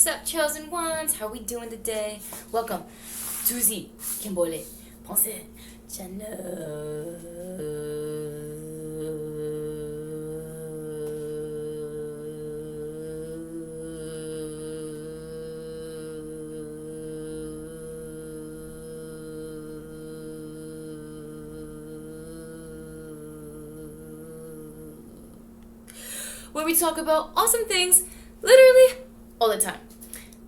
Sup, chosen ones? How we doing today? Welcome to the Kimbole Pensée Channel. Where we talk about awesome things literally all the time.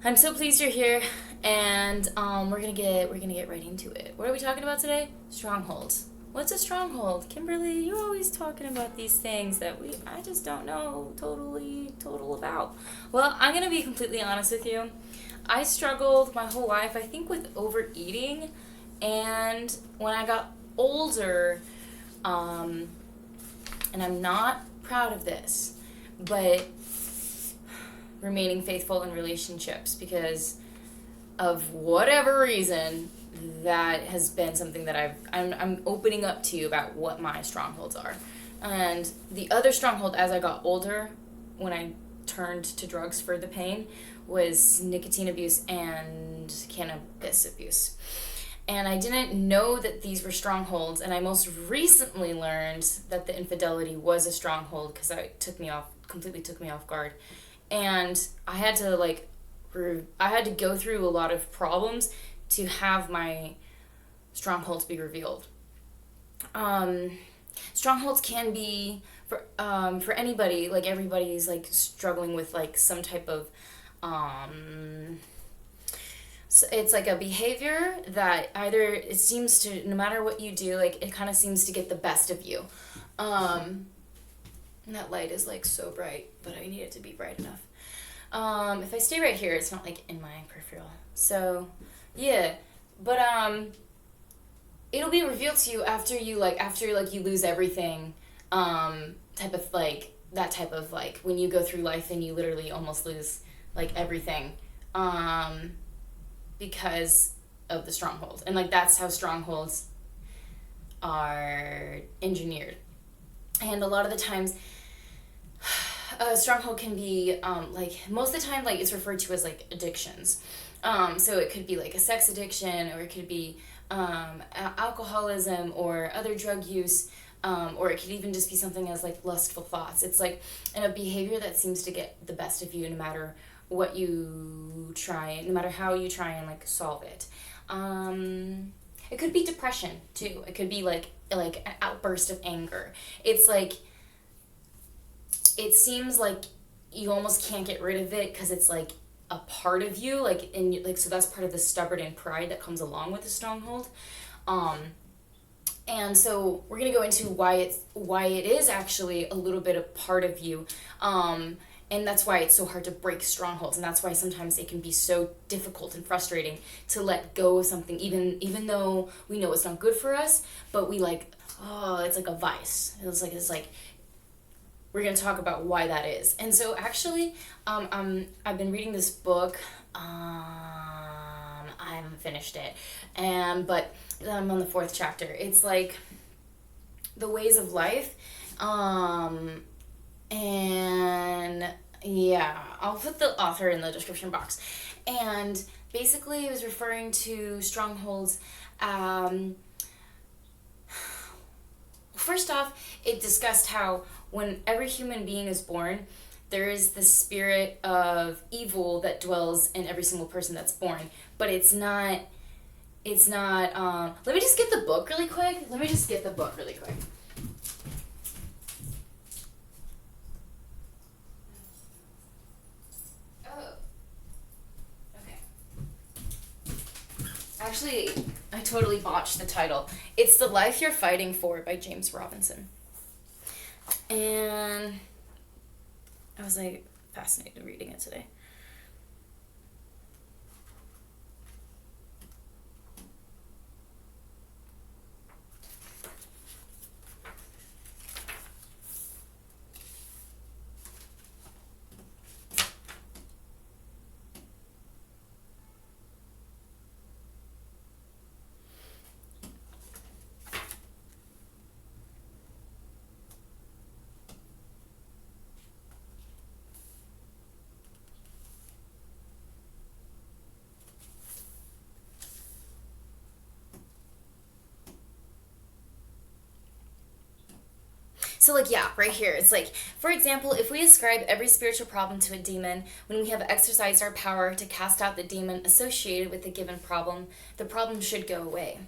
I'm so pleased you're here, and we're gonna get right into it. What are we talking about today? Strongholds. What's a stronghold? Kimberly, you're always talking about these things that I just don't know total about. Well, I'm gonna be completely honest with you. I struggled my whole life, I think, with overeating, and when I got older, and I'm not proud of this, but remaining faithful in relationships because of whatever reason, that has been something that I'm opening up to you about what my strongholds are. And the other stronghold as I got older, when I turned to drugs for the pain, was nicotine abuse and cannabis abuse. And I didn't know that these were strongholds, and I most recently learned that the infidelity was a stronghold because it completely took me off guard. And I had to go through a lot of problems to have my strongholds be revealed. Strongholds can be for anybody, like everybody's like struggling with like some type of so it's like a behavior that either it seems to, no matter what you do, like it kind of seems to get the best of you. And that light is like so bright, but I need it to be bright enough. If I stay right here, it's not like in my peripheral. So, yeah, but it'll be revealed to you after you lose everything. Type of like that type of like when you go through life and you literally almost lose like everything. Because of the stronghold. And like that's how strongholds are engineered. And a lot of the times a stronghold can be like most of the time like it's referred to as like addictions. So it could be like a sex addiction, or it could be alcoholism or other drug use, or it could even just be something as like lustful thoughts. It's like a behavior that seems to get the best of you no matter what you try, no matter how you try and like solve it. It could be depression too. It could be like an outburst of anger. It's like it seems like you almost can't get rid of it because it's like a part of you, like, and like so that's part of the stubborn and pride that comes along with the stronghold. And so we're gonna go into why it is actually a little bit a part of you. And that's why it's so hard to break strongholds, and that's why sometimes it can be so difficult and frustrating to let go of something, even though we know it's not good for us, but we like, oh, it's like a vice. It's like we're gonna talk about why that is. And so actually, I've been reading this book. I haven't finished it, but I'm on the 4th chapter. It's like the ways of life. And yeah, I'll put the author in the description box. And basically it was referring to strongholds. First off, it discussed how when every human being is born, there is the spirit of evil that dwells in every single person that's born. But it's not, let me just get the book really quick. Actually, I totally botched the title. It's The Life You're Fighting For by James Robinson. And I was like fascinated reading it today. So, like, yeah, right here, it's like, for example, if we ascribe every spiritual problem to a demon, when we have exercised our power to cast out the demon associated with the given problem, the problem should go away.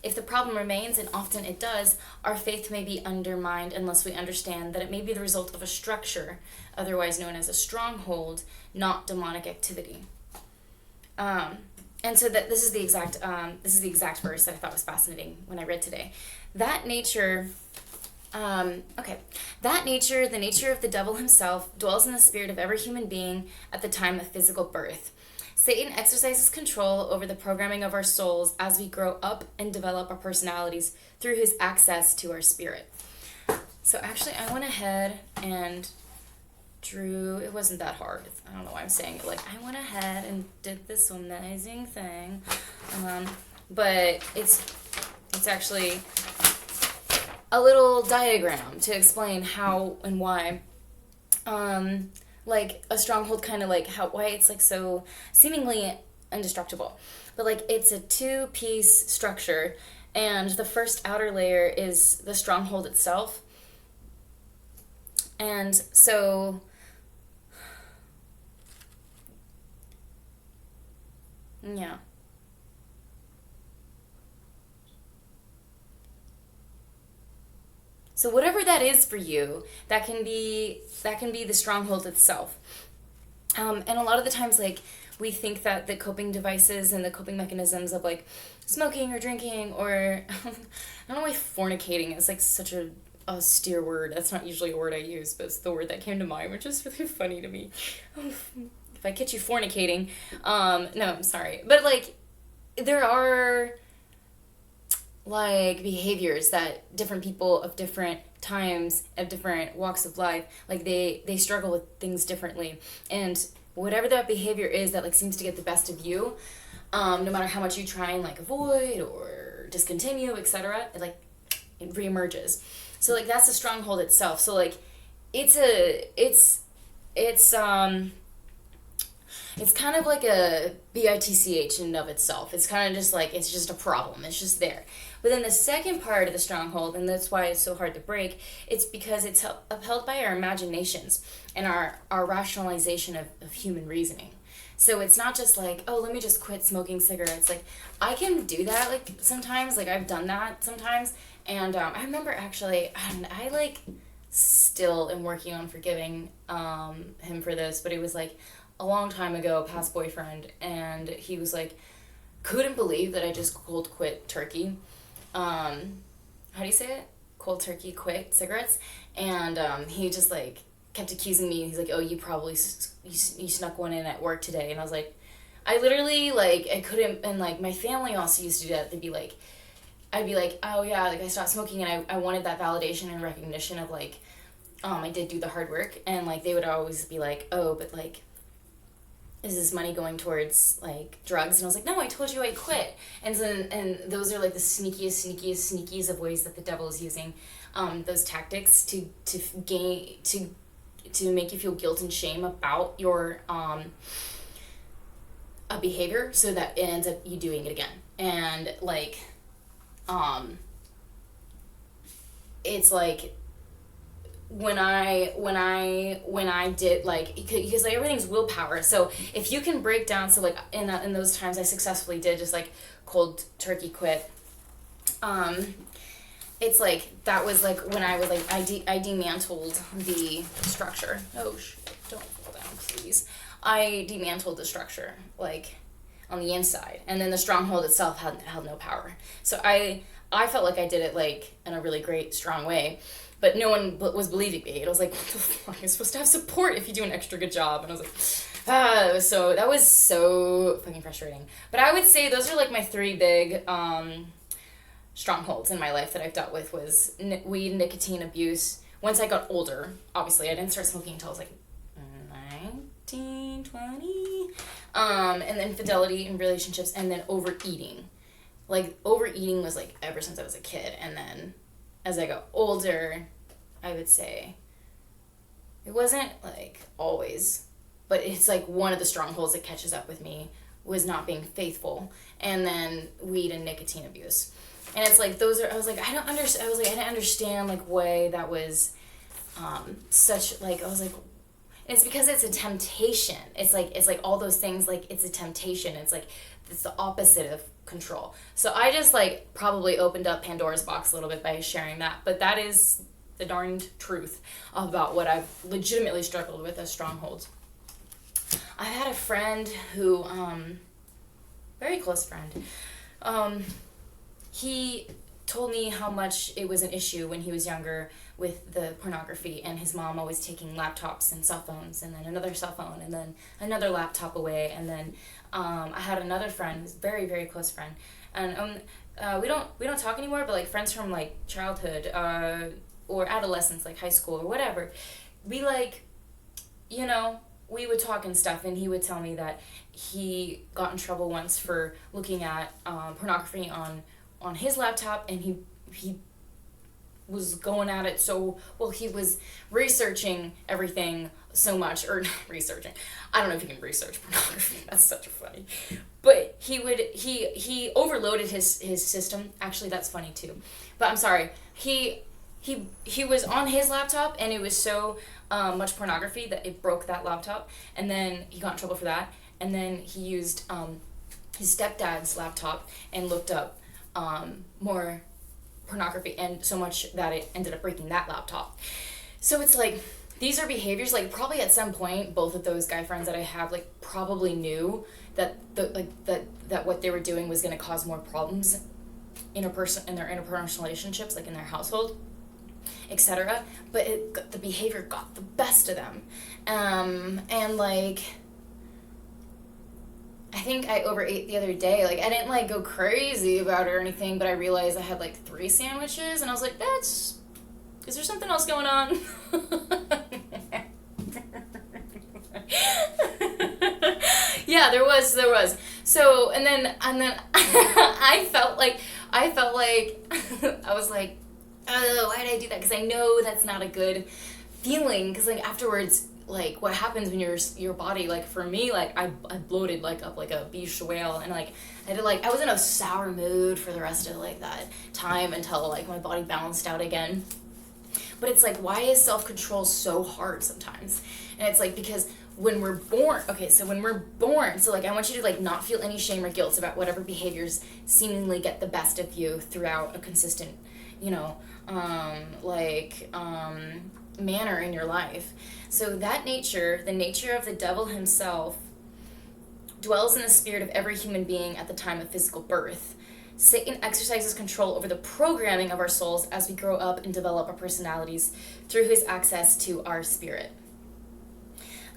If the problem remains, and often it does, our faith may be undermined unless we understand that it may be the result of a structure, otherwise known as a stronghold, not demonic activity. And so that this is the exact verse that I thought was fascinating when I read today. That nature. That nature, the nature of the devil himself, dwells in the spirit of every human being at the time of physical birth. Satan exercises control over the programming of our souls as we grow up and develop our personalities through his access to our spirit. So actually, I went ahead and drew, it wasn't that hard. I don't know why I'm saying it. Like, I went ahead and did this amazing thing. But it's actually a little diagram to explain how and why, like, a stronghold kind of like why it's like so seemingly indestructible. But like, it's a 2-piece structure, and the first outer layer is the stronghold itself. And so yeah. So whatever that is for you, that can be the stronghold itself. And a lot of the times, like, we think that the coping devices and the coping mechanisms of, like, smoking or drinking or, I don't know why fornicating is, like, such a austere word. That's not usually a word I use, but it's the word that came to mind, which is really funny to me. If I catch you fornicating, no, I'm sorry. But, like, there are, like, behaviors that different people of different times, of different walks of life, like, they struggle with things differently. And whatever that behavior is that, like, seems to get the best of you, no matter how much you try and, like, avoid or discontinue, etc., it reemerges. So, like, that's the stronghold itself. So, like, it's kind of like a bitch in and of itself. It's kind of just like, it's just a problem. It's just there. But then the second part of the stronghold, and that's why it's so hard to break, it's because it's upheld by our imaginations and our rationalization of human reasoning. So it's not just like, oh, let me just quit smoking cigarettes. Like, I can do that, like, sometimes. Like, I've done that sometimes. And I remember, actually, I like, still am working on forgiving him for this, but it was, like, a long time ago, past boyfriend, and he was, like, couldn't believe that I just cold quit turkey. How do you say it? Cold turkey quit cigarettes. And he just, like, kept accusing me. He's like, oh, you probably you snuck one in at work today. And I was like, I literally, like, I couldn't. And, like, my family also used to do that. They'd be like, I'd be like, oh yeah, like, I stopped smoking, and I wanted that validation and recognition of, like, I did do the hard work. And, like, they would always be like, oh, but, like, is this money going towards, like, drugs? And I was like, no, I told you I quit. And those are, like, the sneakiest of ways that the devil is using those tactics to make you feel guilt and shame about your a behavior, so that it ends up you doing it again. And, like, it's like, when I did, like, because, like, everything's willpower. So if you can break down, so, like, in those times I successfully did just, like, cold turkey quit. It's like, that was, like, when I was, like, I dismantled the structure. Oh shit! Don't fall down, please. I dismantled the structure, like, on the inside, and then the stronghold itself held no power. So I felt like I did it, like, in a really great, strong way. But no one was believing me. And I was like, what the fuck? You're supposed to have support if you do an extra good job. And I was like, that was so fucking frustrating. But I would say those are, like, my 3 big strongholds in my life that I've dealt with, was weed, nicotine abuse. Once I got older, obviously, I didn't start smoking until I was, like, 19, 20. And then infidelity in relationships, and then overeating. Like, overeating was, like, ever since I was a kid. And then as I got older, I would say it wasn't, like, always, but it's, like, one of the strongholds that catches up with me was not being faithful, and then weed and nicotine abuse. And it's like, those are, I was like, I didn't understand, like, why that was such, like, I was like, it's because it's a temptation. It's like all those things, like, it's a temptation. It's the opposite of control. So I just, like, probably opened up Pandora's box a little bit by sharing that. But that is the darned truth about what I've legitimately struggled with as strongholds. I had a friend who, very close friend, he told me how much it was an issue when he was younger with the pornography, and his mom always taking laptops and cell phones, and then another cell phone, and then another laptop away, and then I had another friend who's very, very close friend, and we don't talk anymore, but like friends from like childhood or adolescence, like high school or whatever, we like, you know, we would talk and stuff, and he would tell me that he got in trouble once for looking at pornography on his laptop, and he was going at it so well. He was researching everything so much, or researching. I don't know if you can research pornography. That's such a funny. But he overloaded his system. Actually, that's funny too. But I'm sorry. He was on his laptop, and it was so much pornography that it broke that laptop, and then he got in trouble for that. And then he used his stepdad's laptop and looked up more pornography, and so much that it ended up breaking that laptop. So it's like, these are behaviors, like, probably at some point both of those guy friends that I have, like, probably knew that that what they were doing was going to cause more problems in their interpersonal relationships, like in their household, etc. But the behavior got the best of them, and like, I think I overate the other day. Like, I didn't, like, go crazy about it or anything, but I realized I had, like, 3 sandwiches, and I was like, is there something else going on? Yeah, there was. So, and then I felt like, I was like, oh, why did I do that? Because I know that's not a good feeling, because, like, afterwards, like, what happens when your body, like, for me, like, I bloated, like, up like a beached whale, and, like, I was in a sour mood for the rest of, like, that time until, like, my body balanced out again. But it's like, why is self-control so hard sometimes? And it's like, because when we're born, so, like, I want you to, like, not feel any shame or guilt about whatever behaviors seemingly get the best of you throughout a consistent, you know, manner in your life. So that nature, the nature of the devil himself, dwells in the spirit of every human being at the time of physical birth. Satan exercises control over the programming of our souls as we grow up and develop our personalities through his access to our spirit.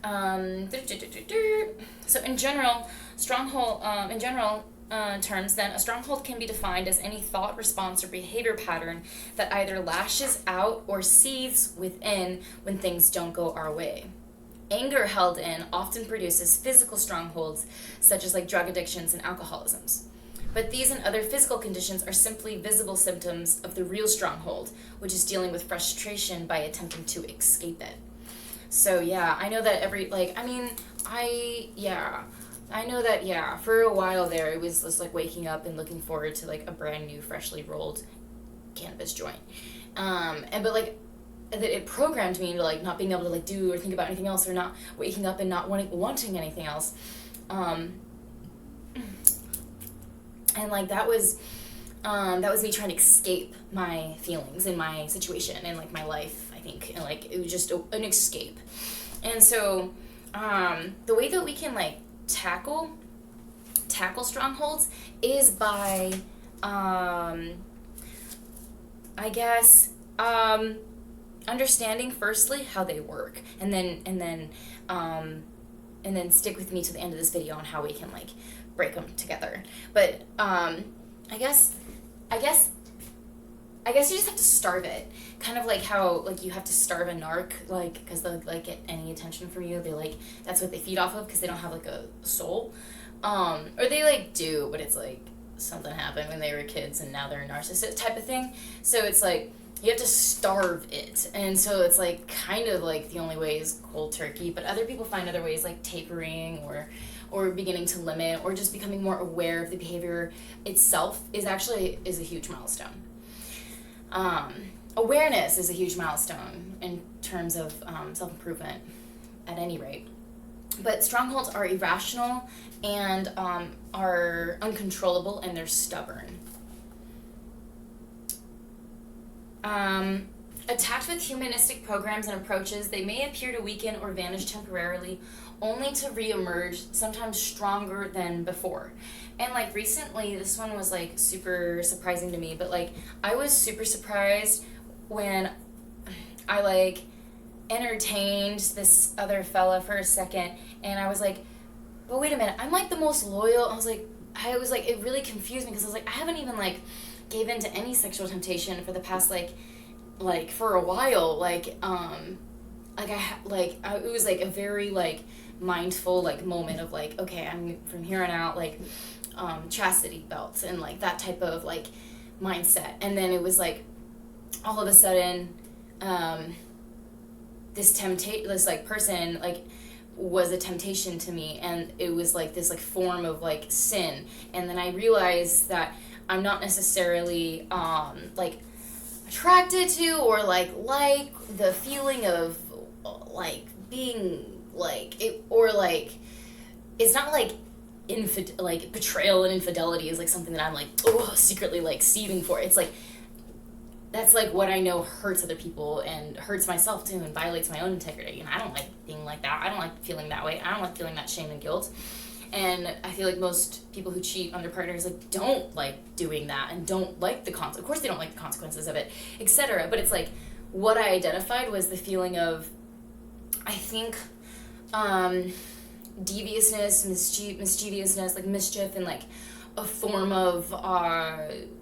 So in general, terms, then, a stronghold can be defined as any thought, response, or behavior pattern that either lashes out or seethes within when things don't go our way. Anger held in often produces physical strongholds, such as like drug addictions and alcoholisms. But these and other physical conditions are simply visible symptoms of the real stronghold, which is dealing with frustration by attempting to escape it. So yeah, I know that I know that, yeah, for a while there, it was just, like, waking up and looking forward to, like, a brand new, freshly rolled cannabis joint. But, like, that it programmed me into, like, not being able to, like, do or think about anything else, or not waking up and not wanting anything else. And, like, that was me trying to escape my feelings and my situation and, like, my life, I think. And, like, it was just an escape. And so, the way that we can, like, tackle strongholds is by understanding firstly how they work, and then stick with me to the end of this video on how we can, like, break them together. But I guess you just have to starve it, kind of like how, like, you have to starve a narc, like, because they'll, like, get any attention from you. They, like, that's what they feed off of, because they don't have, like, a soul, or they, like, do, but it's like something happened when they were kids and now they're a narcissist type of thing. So it's like you have to starve it, and so it's like kind of like the only way is cold turkey. But other people find other ways, like tapering or beginning to limit, or just becoming more aware of the behavior itself is a huge milestone. awareness is a huge milestone in terms of self-improvement at any rate. But strongholds are irrational and are uncontrollable, and they're stubborn. Attacked with humanistic programs and approaches, they may appear to weaken or vanish temporarily, only to reemerge, sometimes stronger than before. And like recently, this one was like super surprising to me, but like I was super surprised when I like entertained this other fella for a second, and I was like, but wait a minute, I'm like the most loyal. I was like, it really confused me, because I was like, I haven't even like gave in to any sexual temptation for the past like for a while. It was like a very like mindful like moment of like, okay, I'm from here on out like chastity belts and like that type of like mindset. And then it was like all of a sudden this like person like was a temptation to me, and it was like this like form of like sin. And then I realized that I'm not necessarily like attracted to or like the feeling of like being like it, or like it's not like like betrayal and infidelity is like something that I'm like secretly like seething for. It's like that's like what I know hurts other people and hurts myself too and violates my own integrity, and I don't like being like that. I don't like feeling that way. I don't like feeling that shame and guilt. And I feel like most people who cheat on their partners like don't like doing that and don't like the consequences. Of course they don't like the consequences of it, etc. But it's like what I identified was the feeling of, I think, deviousness, mischievousness, like mischief, and like a form of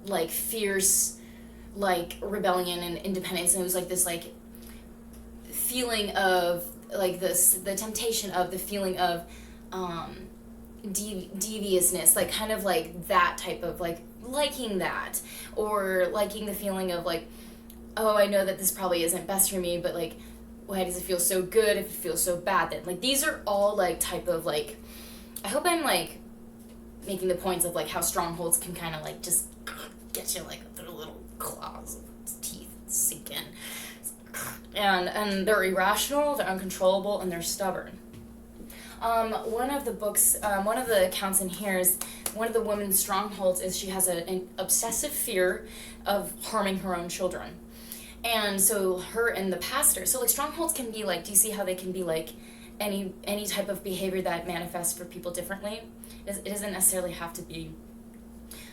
like fierce like rebellion and independence. And it was like this like feeling of like the temptation of the feeling of deviousness, like kind of like that type of like liking that, or liking the feeling of like, oh, I know that this probably isn't best for me, but like why does it feel so good if it feels so bad then? Like these are all like type of like, I hope I'm like making the points of like how strongholds can kind of like just get you like their little claws, teeth sink in, and they're irrational, they're uncontrollable, and they're stubborn. One of the accounts in here is one of the woman's strongholds is she has an obsessive fear of harming her own children. And so her and the pastor, so like strongholds can be like, do you see how they can be like any type of behavior that manifests for people differently? It doesn't necessarily have to be,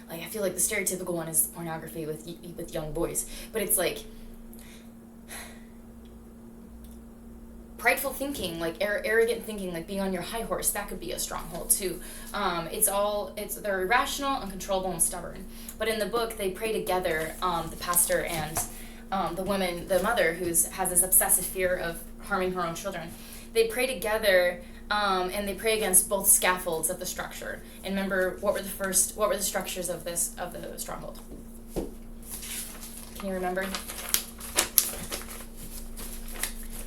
like I feel like the stereotypical one is pornography with young boys, but it's like prideful thinking, like arrogant thinking, like being on your high horse, that could be a stronghold too. They're irrational, uncontrollable, and stubborn. But in the book, they pray together, the pastor and the mother who has this obsessive fear of harming her own children. They pray together, and they pray against both scaffolds of the structure. And remember, what were the structures of the stronghold? Can you remember?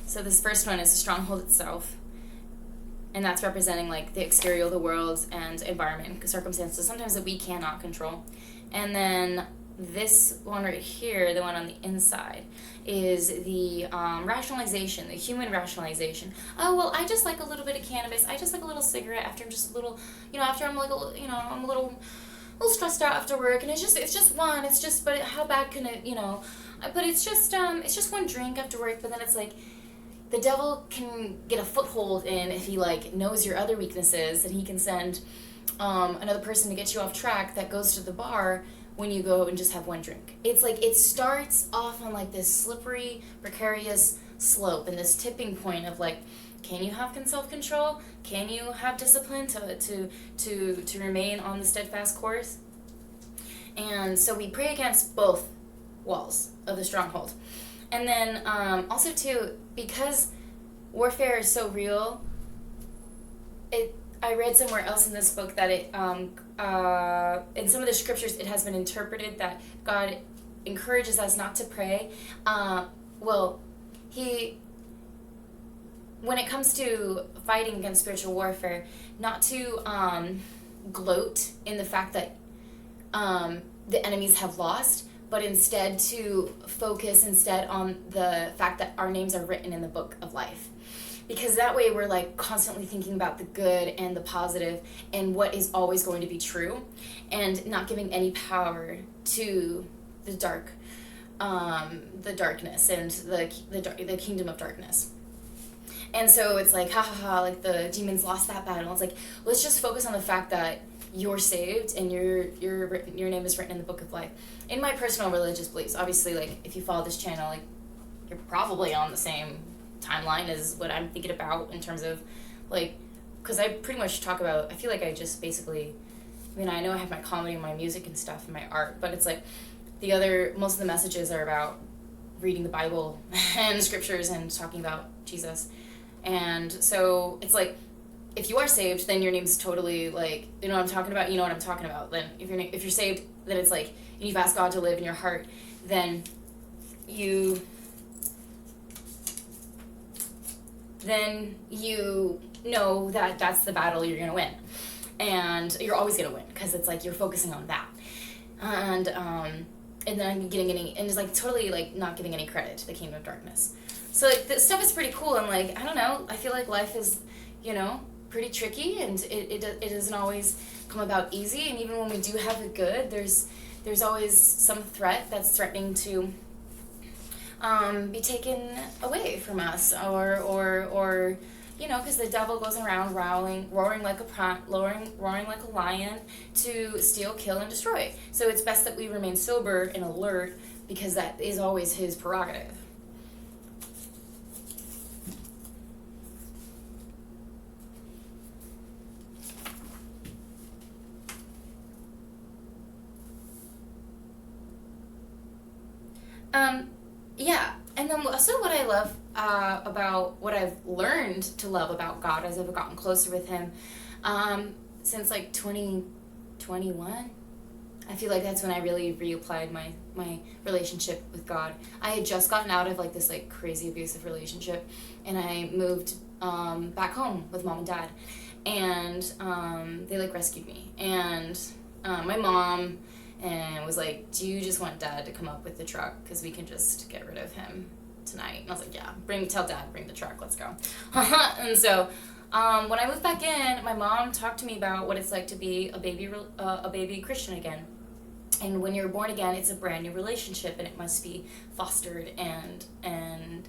So this first one is the stronghold itself, and that's representing like the exterior of the world and environment, circumstances, sometimes that we cannot control. And then this one right here, the one on the inside, is the rationalization, the human rationalization. Oh, well, I just like a little bit of cannabis. I just like a little cigarette after I'm just a little, after I'm like, I'm a little stressed out after work, and it's just one. It's just, but how bad can it, but it's just one drink after work. But then it's like, the devil can get a foothold in if he like knows your other weaknesses, and he can send another person to get you off track that goes to the bar when you go and just have one drink. It's like it starts off on like this slippery, precarious slope, and this tipping point of like, can you have self-control? Can you have discipline to remain on the steadfast course? And so we pray against both walls of the stronghold. And then also too, because warfare is so real, I read somewhere else in this book that in some of the scriptures it has been interpreted that God encourages us not to pray. When it comes to fighting against spiritual warfare, not to gloat in the fact that the enemies have lost, but instead to focus instead on the fact that our names are written in the book of life. Because that way we're like constantly thinking about the good and the positive and what is always going to be true, and not giving any power to the darkness and the kingdom of darkness. And so it's like, ha ha ha, like the demons lost that battle. It's like, let's just focus on the fact that you're saved and your name is written in the book of life. In my personal religious beliefs, obviously, like if you follow this channel, like you're probably on the same timeline as what I'm thinking about in terms of like, because I pretty much talk about, I feel like I just basically, I mean, I know I have my comedy and my music and stuff and my art, but it's like most of the messages are about reading the Bible and scriptures and talking about Jesus. And so it's like, if you are saved, then your name's totally like, you know what I'm talking about? You know what I'm talking about. Then if you're saved, then it's like, and you've asked God to live in your heart, then you know that that's the battle you're going to win. And you're always going to win, because it's like you're focusing on that. And then it's like totally like not giving any credit to the kingdom of darkness. So like this stuff is pretty cool, and like, I don't know, I feel like life is, you know, pretty tricky, and it doesn't always come about easy. And even when we do have it good, there's always some threat that's threatening to be taken away from us, or you know, because the devil goes around roaring like a lion to steal, kill, and destroy. So it's best that we remain sober and alert, because that is always his prerogative. Yeah, and then also what I love about what I've learned to love about God as I've gotten closer with him since like 2021, I feel like that's when I really reapplied my relationship with God. I had just gotten out of like this like crazy abusive relationship, and I moved back home with mom and dad, and they like rescued me, and my mom and was like, do you just want dad to come up with the truck, because we can just get rid of him tonight? And I was like, yeah, tell dad, bring the truck, let's go. And so when I moved back in, my mom talked to me about what it's like to be a baby Christian again. And when you're born again, it's a brand new relationship, and it must be fostered and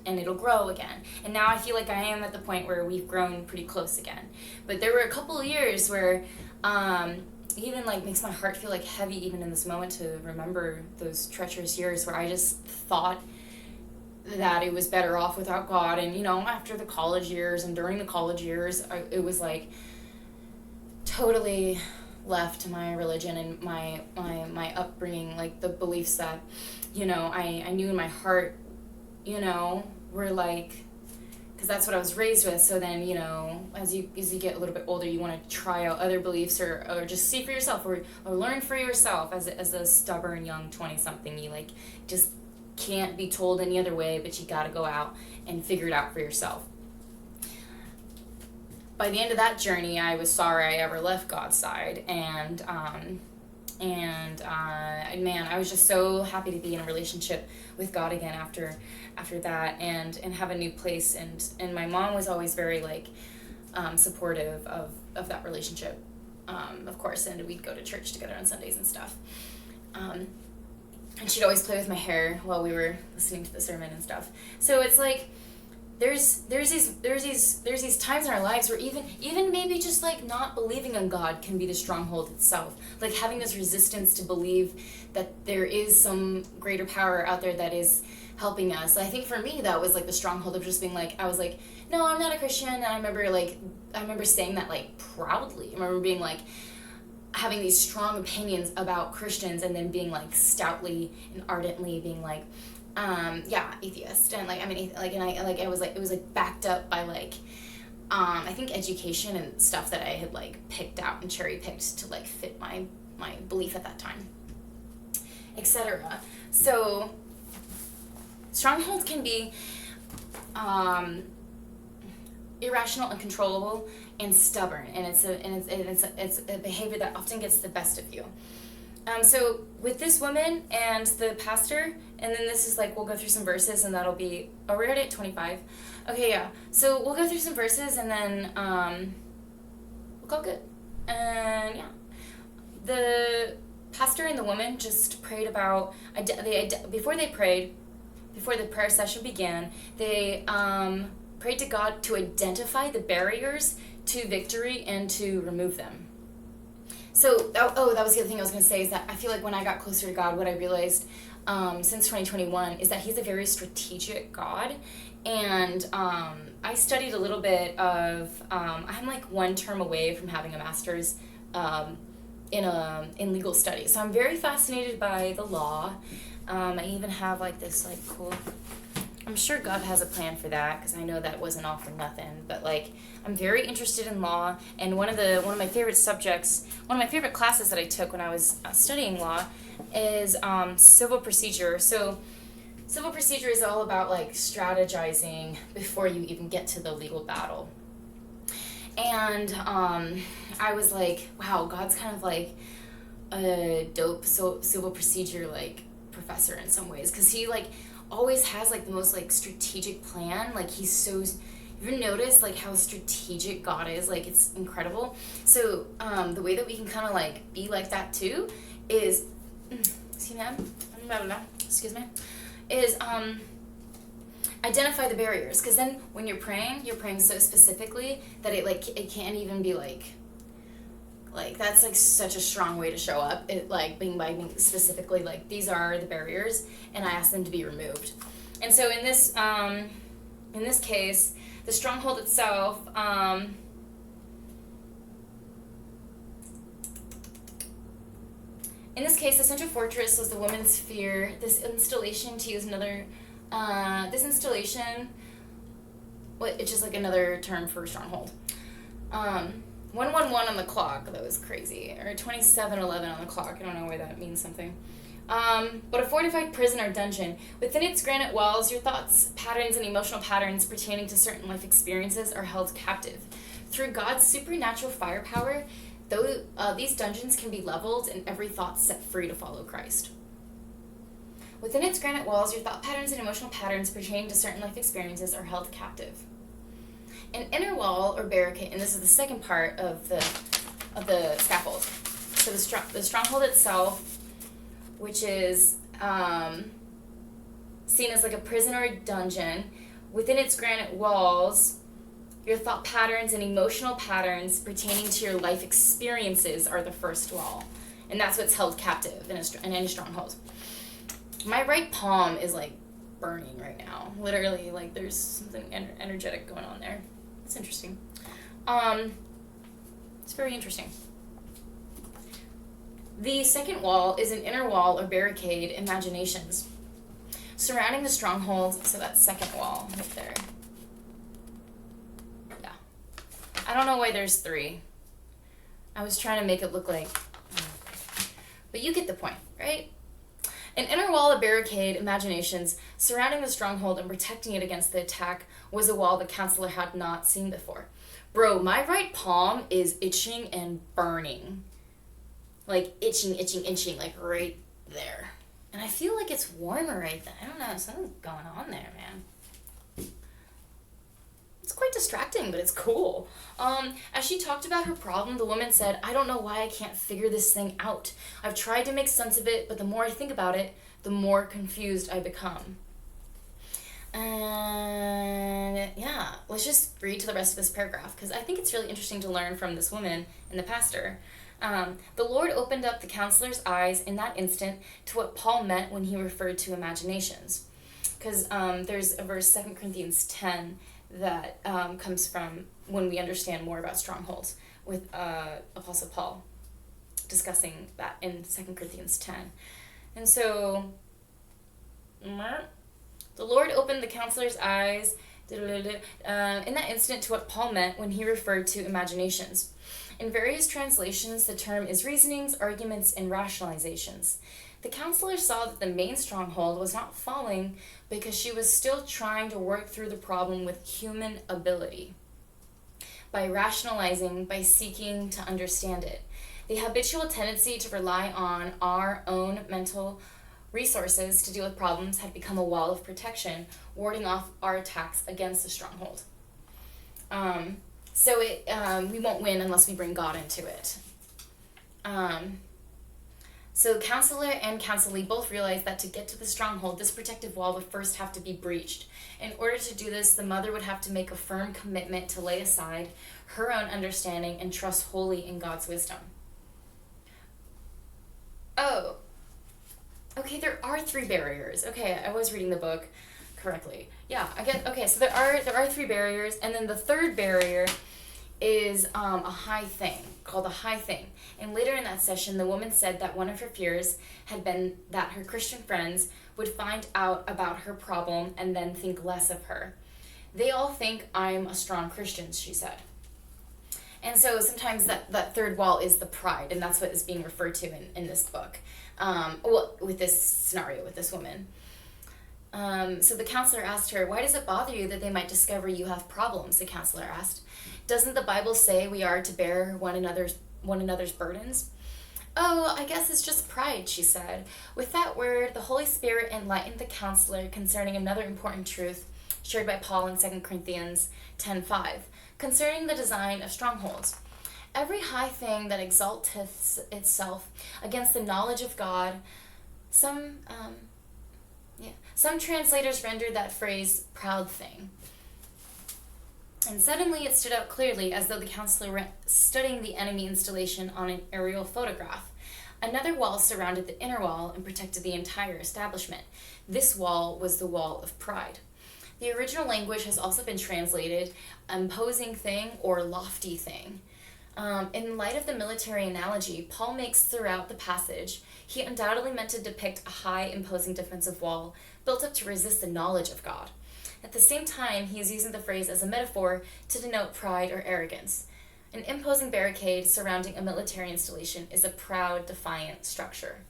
it'll grow again. And now I feel like I am at the point where we've grown pretty close again. But there were a couple of years where even like makes my heart feel like heavy even in this moment to remember those treacherous years where I just thought that it was better off without God. And you know, after the college years and during the college years, it was like totally left to my religion and my upbringing, like the beliefs that, you know, I knew in my heart, you know, were like, because that's what I was raised with. So then, you know, as you get a little bit older, you want to try out other beliefs or just see for yourself or learn for yourself. As a stubborn young 20-something, you like just can't be told any other way, but you got to go out and figure it out for yourself. By the end of that journey, I was sorry I ever left God's side, and man, I was just so happy to be in a relationship with God again after that, and have a new place. And my mom was always very like supportive of that relationship, of course, and we'd go to church together on Sundays and stuff. And she'd always play with my hair while we were listening to the sermon and stuff. So it's like there's these times in our lives where even maybe just like not believing in God can be the stronghold itself. Like having this resistance to believe that there is some greater power out there that is helping us. I think for me that was like the stronghold of just being like, I was like, no, I'm not a Christian. And I remember saying that like proudly. I remember being like having these strong opinions about Christians, and then being like stoutly and ardently being like, yeah, atheist. And like, I mean, like, and I like, it was like backed up by like, I think education and stuff that I had like picked out and cherry picked to like fit my belief at that time, etc. So strongholds can be irrational, uncontrollable, and stubborn, and it's a behavior that often gets the best of you. So with this woman and the pastor, and then this is like, we'll go through some verses and that'll be, oh, we're already at 25. Okay, yeah. So we'll go through some verses and then we'll call good. And yeah. The pastor and the woman just prayed about, before the prayer session began, they prayed to God to identify the barriers to victory and to remove them. So, that was the other thing I was going to say, is that I feel like when I got closer to God, what I realized since 2021 is that he's a very strategic God. And I studied a little bit of, I'm like one term away from having a master's in legal studies. So I'm very fascinated by the law. I even have like this like cool, I'm sure God has a plan for that, because I know that wasn't all for nothing. But like, I'm very interested in law, and one of my favorite subjects, one of my favorite classes that I took when I was studying law is civil procedure. So civil procedure is all about like strategizing before you even get to the legal battle. And I was like, wow, God's kind of like a dope civil procedure like professor in some ways, because he like always has like the most like strategic plan. Like he's so, you ever notice like how strategic God is? Like it's incredible. So the way that we can kind of like be like that too is, excuse me, is identify the barriers, because then when you're praying so specifically that it can't even be like that's like such a strong way to show up. It like being specifically like, these are the barriers and I ask them to be removed. And so in this case, the stronghold itself, in this case, the central fortress was the woman's fear. This installation, to use another, it's just like another term for stronghold. 111 on the clock, that was crazy. Or 2711 on the clock, I don't know why that means something. But a fortified prison or dungeon. Within its granite walls, your thoughts, patterns, and emotional patterns pertaining to certain life experiences are held captive. Through God's supernatural firepower, these dungeons can be leveled and every thought set free to follow Christ. Within its granite walls, your thought patterns and emotional patterns pertaining to certain life experiences are held captive. An inner wall or barricade, and this is the second part of the scaffold. So the stronghold itself, which is seen as like a prison or a dungeon, within its granite walls, your thought patterns and emotional patterns pertaining to your life experiences are the first wall, and that's what's held captive in any stronghold. My right palm is like burning right now. Literally, like there's something energetic going on there. It's interesting. It's very interesting. The second wall is an inner wall or barricade, imaginations, surrounding the stronghold. So that's second wall right there. Yeah. I don't know why there's three. I was trying to make it look like, but you get the point, right? An inner wall or barricade, imaginations, surrounding the stronghold and protecting it against the attack was a wall the counselor had not seen before. Bro, my right palm is itching and burning. Like itching, like right there. And I feel like it's warmer right there. I don't know, something's going on there, man. It's quite distracting, but it's cool. As she talked about her problem, the woman said, I don't know why I can't figure this thing out. I've tried to make sense of it, but the more I think about it, the more confused I become. And yeah, let's just read to the rest of this paragraph, because I think it's really interesting to learn from this woman and the pastor. The Lord opened up the counselor's eyes in that instant to what Paul meant when he referred to imaginations. Because there's a verse, 2 Corinthians 10, that comes from when we understand more about strongholds with Apostle Paul discussing that in 2 Corinthians 10. And so, the Lord opened the counselor's eyes in that instant to what Paul meant when he referred to imaginations. In various translations, the term is reasonings, arguments, and rationalizations. The counselor saw that the main stronghold was not falling because she was still trying to work through the problem with human ability, by rationalizing, by seeking to understand it. The habitual tendency to rely on our own mental resources to deal with problems had become a wall of protection, warding off our attacks against the stronghold. We won't win unless we bring God into it. So counselor and counselee both realized that to get to the stronghold, this protective wall would first have to be breached. In order to do this, the mother would have to make a firm commitment to lay aside her own understanding and trust wholly in God's wisdom. Oh, okay, there are 3 barriers. Okay, I was reading the book correctly. Yeah, I get. Okay, so there are 3 barriers, and then the third barrier is a high thing, called a high thing. And later in that session, the woman said that one of her fears had been that her Christian friends would find out about her problem and then think less of her. They all think I'm a strong Christian, she said. And so sometimes that third wall is the pride, and that's what is being referred to in this book. With this scenario, with this woman. So the counselor asked her, "Why does it bother you that they might discover you have problems?" The counselor asked. "Doesn't the Bible say we are to bear one another's burdens?" "Oh, I guess it's just pride," she said. With that word, the Holy Spirit enlightened the counselor concerning another important truth shared by Paul in 2 Corinthians 10:5, concerning the design of strongholds. Every high thing that exalteth itself against the knowledge of God. Some translators render that phrase proud thing. And suddenly it stood out clearly, as though the counselor were studying the enemy installation on an aerial photograph. Another wall surrounded the inner wall and protected the entire establishment. This wall was the wall of pride. The original language has also been translated imposing thing or lofty thing. In light of the military analogy Paul makes throughout the passage, he undoubtedly meant to depict a high, imposing defensive wall built up to resist the knowledge of God. At the same time, he is using the phrase as a metaphor to denote pride or arrogance. An imposing barricade surrounding a military installation is a proud, defiant structure.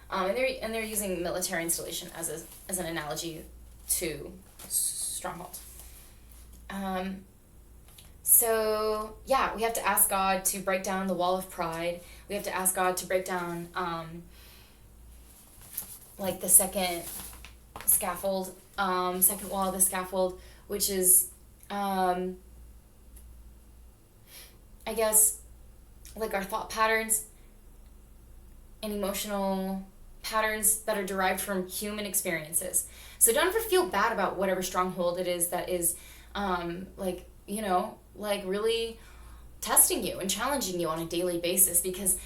And they're using military installation as an analogy to stronghold. So yeah, we have to ask God to break down the wall of pride. We have to ask God to break down the second scaffold, second wall of the scaffold, which is I guess like our thought patterns and emotional patterns that are derived from human experiences. So don't ever feel bad about whatever stronghold it is that is really testing you and challenging you on a daily basis, because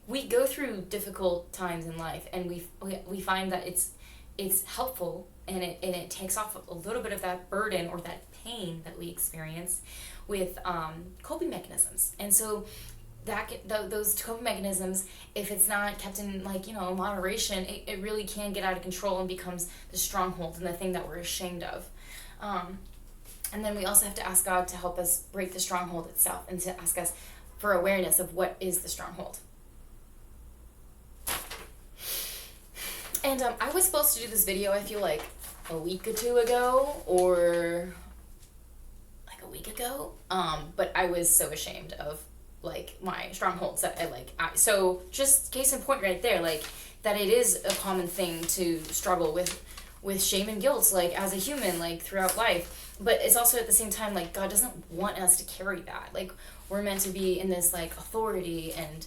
we go through difficult times in life, and we find that it's helpful, and it takes off a little bit of that burden or that pain that we experience with coping mechanisms. And so those coping mechanisms, if it's not kept in moderation, it really can get out of control and becomes the stronghold and the thing that we're ashamed of. And then we also have to ask God to help us break the stronghold itself, and to ask us for awareness of what is the stronghold. And I was supposed to do this video, I feel like a week or two ago, or like a week ago, but I was so ashamed of my strongholds that so just case in point right there, that it is a common thing to struggle with shame and guilt, as a human, throughout life. But it's also at the same time, God doesn't want us to carry that. We're meant to be in this authority and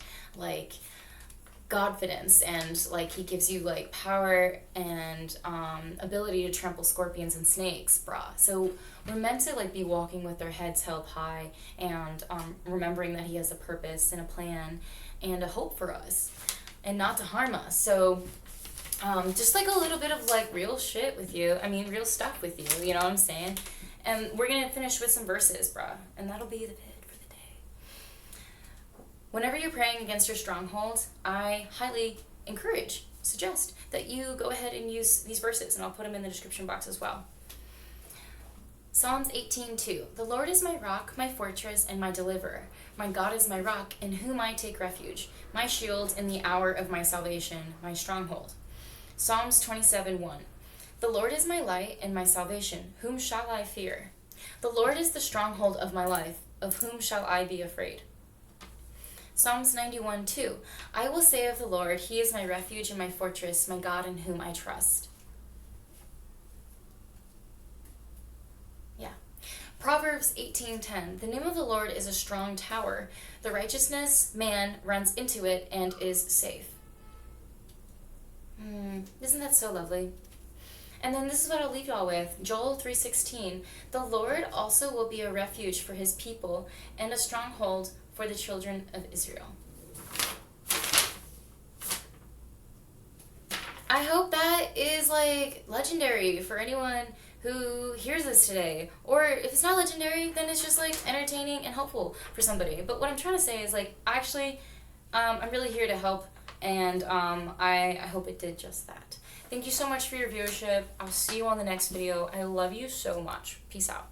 Godfidence, and he gives you power and ability to trample scorpions and snakes, brah. So we're meant to be walking with our heads held high, and remembering that he has a purpose and a plan and a hope for us, and not to harm us. So just a little bit of real shit with you. I mean, real stuff with you, you know what I'm saying? And we're gonna finish with some verses, brah, and that'll be the vid for the day. Whenever you're praying against your stronghold, I highly suggest that you go ahead and use these verses, and I'll put them in the description box as well. Psalms 18:2. The Lord is my rock, my fortress, and my deliverer. My God is my rock, in whom I take refuge, my shield in the hour of my salvation, my stronghold. Psalms 27:1. The Lord is my light and my salvation. Whom shall I fear? The Lord is the stronghold of my life. Of whom shall I be afraid? Psalms 91:2. I will say of the Lord, He is my refuge and my fortress, my God in whom I trust. Yeah. Proverbs 18:10. The name of the Lord is a strong tower. The righteousness man runs into it and is safe. Isn't that so lovely? And then this is what I'll leave y'all with. Joel 3:16. The Lord also will be a refuge for his people and a stronghold for the children of Israel. I hope that is like legendary for anyone who hears this today. Or if it's not legendary, then it's just like entertaining and helpful for somebody. But what I'm trying to say is like, actually, I'm really here to help, and I hope it did just that. Thank you so much for your viewership. I'll see you on the next video. I love you so much. Peace out.